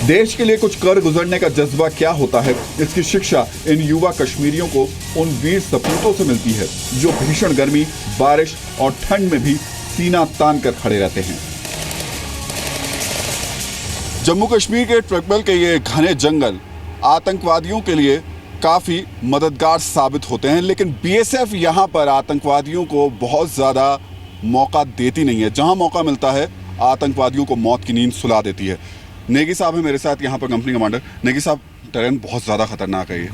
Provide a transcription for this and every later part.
देश के लिए कुछ कर गुजरने का जज्बा क्या होता है, इसकी शिक्षा इन युवा कश्मीरियों को उन वीर सपूतों से मिलती है जो भीषण गर्मी, बारिश और ठंड में भी सीना तान कर खड़े रहते हैं। जम्मू कश्मीर के ट्रकबल के ये घने जंगल आतंकवादियों के लिए काफ़ी मददगार साबित होते हैं, लेकिन बीएसएफ यहाँ पर आतंकवादियों को बहुत ज़्यादा मौका देती नहीं है। जहाँ मौका मिलता है आतंकवादियों को मौत की नींद सुला देती है। नेगी साहब है मेरे साथ यहाँ पर, कंपनी कमांडर। नेगी साहब, टेरेन बहुत ज़्यादा खतरनाक है ये,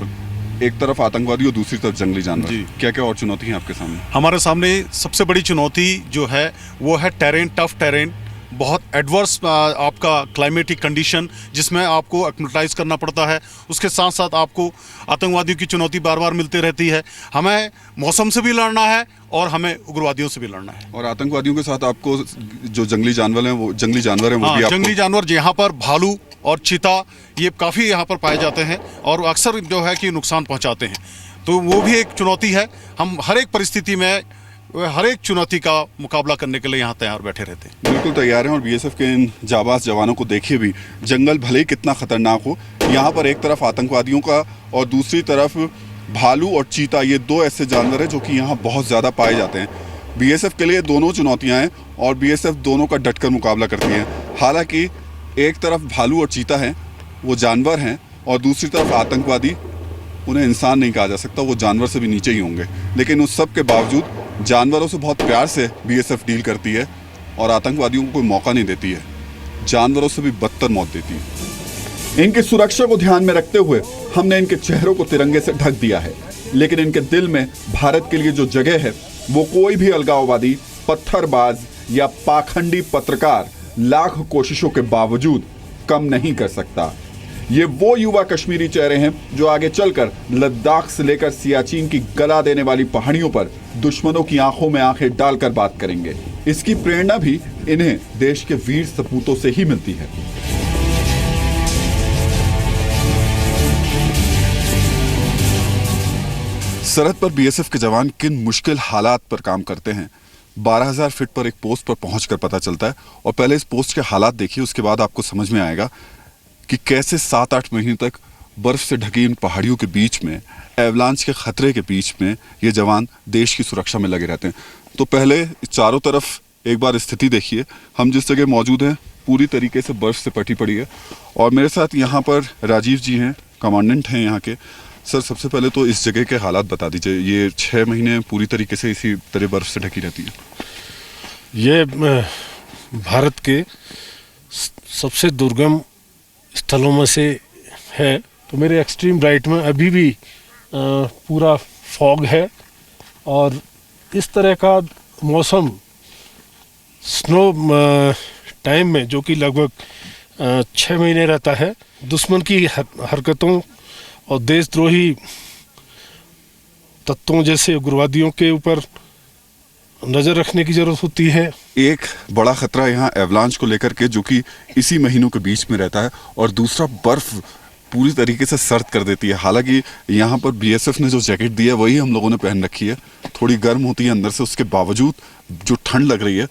एक तरफ आतंकवादी और दूसरी तरफ जंगली जानवर। क्या क्या और चुनौती है आपके सामने? हमारे सामने सबसे बड़ी चुनौती जो है वो है टेरेन, टफ टेरेन, बहुत एडवर्स आपका क्लाइमेटिक कंडीशन जिसमें आपको एक्लिमेटाइज करना पड़ता है। उसके साथ साथ आपको आतंकवादियों की चुनौती बार बार मिलती रहती है। हमें मौसम से भी लड़ना है और हमें उग्रवादियों से भी लड़ना है। और आतंकवादियों के साथ आपको जो जंगली जानवर हैं वो भी जंगली जानवर यहाँ पर भालू और चीता ये काफ़ी यहाँ पर पाए जाते हैं और अक्सर जो है कि नुकसान पहुँचाते हैं, तो वो भी एक चुनौती है। हम हर एक परिस्थिति में हर एक चुनौती का मुकाबला करने के लिए यहाँ तैयार बैठे रहते हैं। बिल्कुल तैयार हैं। और बीएसएफ के इन जाबाज जवानों को देखिए भी, जंगल भले ही कितना खतरनाक हो, यहाँ पर एक तरफ आतंकवादियों का और दूसरी तरफ भालू और चीता, ये दो ऐसे जानवर हैं जो कि यहाँ बहुत ज़्यादा पाए जाते हैं। बीएसएफ के लिए दोनों चुनौतियाँ हैं और बीएसएफ दोनों का डटकर मुकाबला करती है। हालांकि एक तरफ भालू और चीता हैं, वो जानवर हैं, और दूसरी तरफ आतंकवादी, उन्हें इंसान नहीं कहा जा सकता, वो जानवर से भी नीचे ही होंगे। लेकिन उस सब के बावजूद जानवरों से बहुत प्यार से बीएसएफ डील करती है और आतंकवादियों को कोई मौका नहीं देती है, जानवरों से भी बदतर मौत देती है। इनकी सुरक्षा को ध्यान में रखते हुए हमने इनके चेहरों को तिरंगे से ढक दिया है, लेकिन इनके दिल में भारत के लिए जो जगह है वो कोई भी अलगाववादी, पत्थरबाज या पाखंडी पत्रकार लाख कोशिशों के बावजूद कम नहीं कर सकता। ये वो युवा कश्मीरी चेहरे हैं जो आगे चलकर लद्दाख से लेकर सियाचिन की गला देने वाली पहाड़ियों पर दुश्मनों की आंखों में आंखें डालकर बात करेंगे। इसकी प्रेरणा भी इन्हें देश के वीर सपूतों से ही मिलती है। सरहद पर बीएसएफ के जवान किन मुश्किल हालात पर काम करते हैं, 12,000 फीट पर एक पोस्ट पर पहुंचकर पता चलता है। और पहले इस पोस्ट के हालात देखिए, उसके बाद आपको समझ में आएगा कि कैसे 7-8 महीने तक बर्फ से ढकी इन पहाड़ियों के बीच में, एवलांच के खतरे के बीच में ये जवान देश की सुरक्षा में लगे रहते हैं। तो पहले चारों तरफ एक बार स्थिति देखिए। हम जिस जगह मौजूद हैं पूरी तरीके से बर्फ से पटी पड़ी है और मेरे साथ यहाँ पर राजीव जी हैं, कमांडेंट हैं यहाँ के। सर, सबसे पहले तो इस जगह के हालात बता दीजिए। ये 6 महीने पूरी तरीके से इसी तरह बर्फ से ढकी रहती है। ये भारत के सबसे दुर्गम स्थलों में से है। तो मेरे एक्सट्रीम राइट में अभी भी पूरा फॉग है और इस तरह का मौसम स्नो टाइम में, जो कि लगभग 6 महीने रहता है, दुश्मन की हरकतों और देशद्रोही तत्वों जैसे उग्रवादियों के ऊपर नजर रखने की जरूरत होती है। एक बड़ा खतरा यहाँ एवलांच को लेकर के, जो कि इसी महीनों के बीच में रहता है, और दूसरा बर्फ पूरी तरीके से सर्द कर देती है। हालांकि यहाँ पर बीएसएफ ने जो जैकेट दी है वही हम लोगों ने पहन रखी है, थोड़ी गर्म होती है अंदर से, उसके बावजूद जो ठंड लग रही है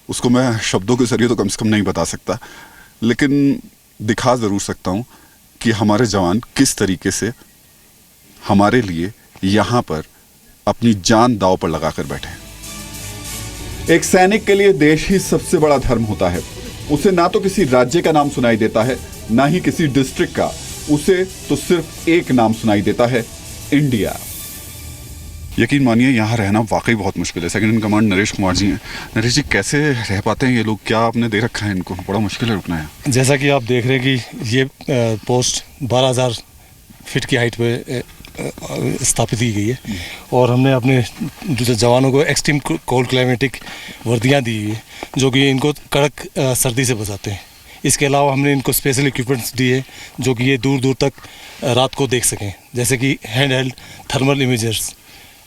उसको मैं शब्दों के जरिए तो कम से कम नहीं बता सकता, लेकिन दिखा ज़रूर सकता हूँ कि हमारे जवान किस तरीके से हमारे लिए यहाँ पर अपनी जान दांव पर लगा कर बैठे हैं। एक सैनिक के लिए देश ही सबसे बड़ा धर्म होता है। उसे ना तो किसी राज्य का नाम सुनाई देता है, ना ही किसी डिस्ट्रिक्ट का, उसे तो सिर्फ एक नाम सुनाई देता है, इंडिया। यकीन मानिए यहाँ रहना वाकई बहुत मुश्किल है। Second in command Naresh Kumar ji हैं। नरेश जी, कैसे रह पाते हैं ये लोग? क्या आपने दे रखा है इनको? बड़ा मुश्किल है रुकना है। जैसा कि आप देख रहे हैं कि ये पोस्ट 12,000 फीट की हाइट पे स्थापित की गई है और हमने अपने जवानों को एक्सट्रीम कोल्ड क्लाइमेटिक वर्दियाँ दी हुई है जो कि इनको कड़क सर्दी से बचाते हैं। इसके अलावा हमने इनको स्पेशल इक्विपमेंट्स दिए जो कि ये दूर दूर तक रात को देख सकें, जैसे कि हैंड हेल्ड थर्मल इमेजर्स,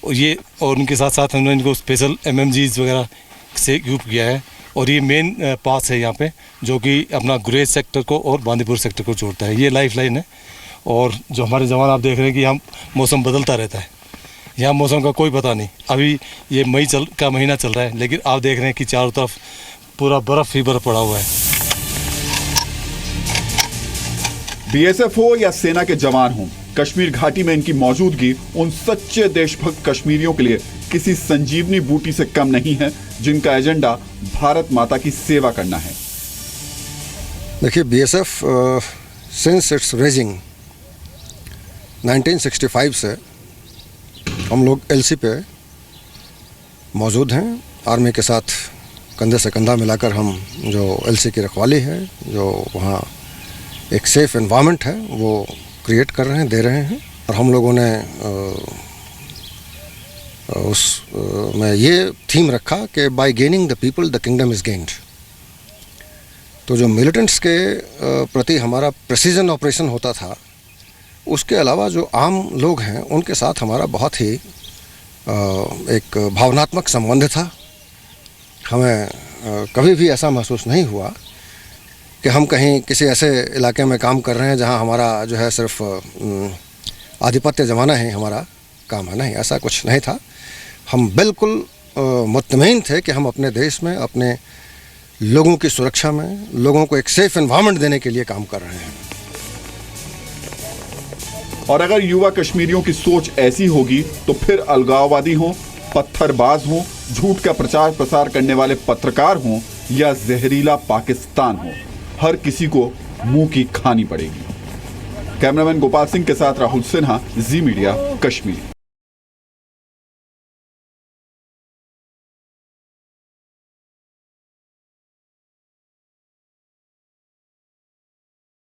और उनके साथ साथ हमने इनको स्पेशल MMGs वगैरह से इक्विप किया है। और ये मेन पास है यहाँ पे जो कि अपना गुरेज सेक्टर को और बांदीपुर सेक्टर को जोड़ता है। ये लाइफ लाइन है। और जो हमारे जवान आप देख रहे हैं कि यहाँ मौसम बदलता रहता है, यहाँ मौसम का कोई पता नहीं। अभी ये मई का महीना चल रहा है, लेकिन आप देख रहे हैं कि चारों तरफ पूरा बर्फ़ ही बर्फ़ पड़ा हुआ है। बीएसएफ हो या सेना के जवान हो, कश्मीर घाटी में इनकी मौजूदगी उन सच्चे देशभक्त कश्मीरियों के लिए किसी संजीवनी बूटी से कम नहीं है जिनका एजेंडा भारत माता की सेवा करना है। देखिए, बीएसएफ सिंस इट्स रेजिंग 1965 से हम लोग एलसी पे मौजूद हैं। आर्मी के साथ कंधे से कंधा मिलाकर हम जो एलसी की रखवाली है, जो वहाँ एक सेफ एनवायरनमेंट है, वो क्रिएट कर रहे हैं, दे रहे हैं। और हम लोगों ने में ये थीम रखा कि bye gaining the people the kingdom is gained. तो जो मिलिटेंट्स के प्रति हमारा प्रेसिजन ऑपरेशन होता था, उसके अलावा जो आम लोग हैं उनके साथ हमारा बहुत ही एक भावनात्मक संबंध था। हमें कभी भी ऐसा महसूस नहीं हुआ कि हम कहीं किसी ऐसे इलाके में काम कर रहे हैं जहां हमारा जो है सिर्फ आधिपत्य जमाना है हमारा काम है। नहीं, ऐसा कुछ नहीं था। हम बिल्कुल मुतमईन थे कि हम अपने देश में अपने लोगों की सुरक्षा में, लोगों को एक सेफ एनवायरनमेंट देने के लिए काम कर रहे हैं। और अगर युवा कश्मीरियों की सोच ऐसी होगी तो फिर अलगाववादी हों, पत्थरबाज हों, झूठ का प्रचार प्रसार करने वाले पत्रकार हों या जहरीला पाकिस्तान हो, हर किसी को मुंह की खानी पड़ेगी। कैमरामैन गोपाल सिंह के साथ राहुल सिन्हा, जी मीडिया, कश्मीर।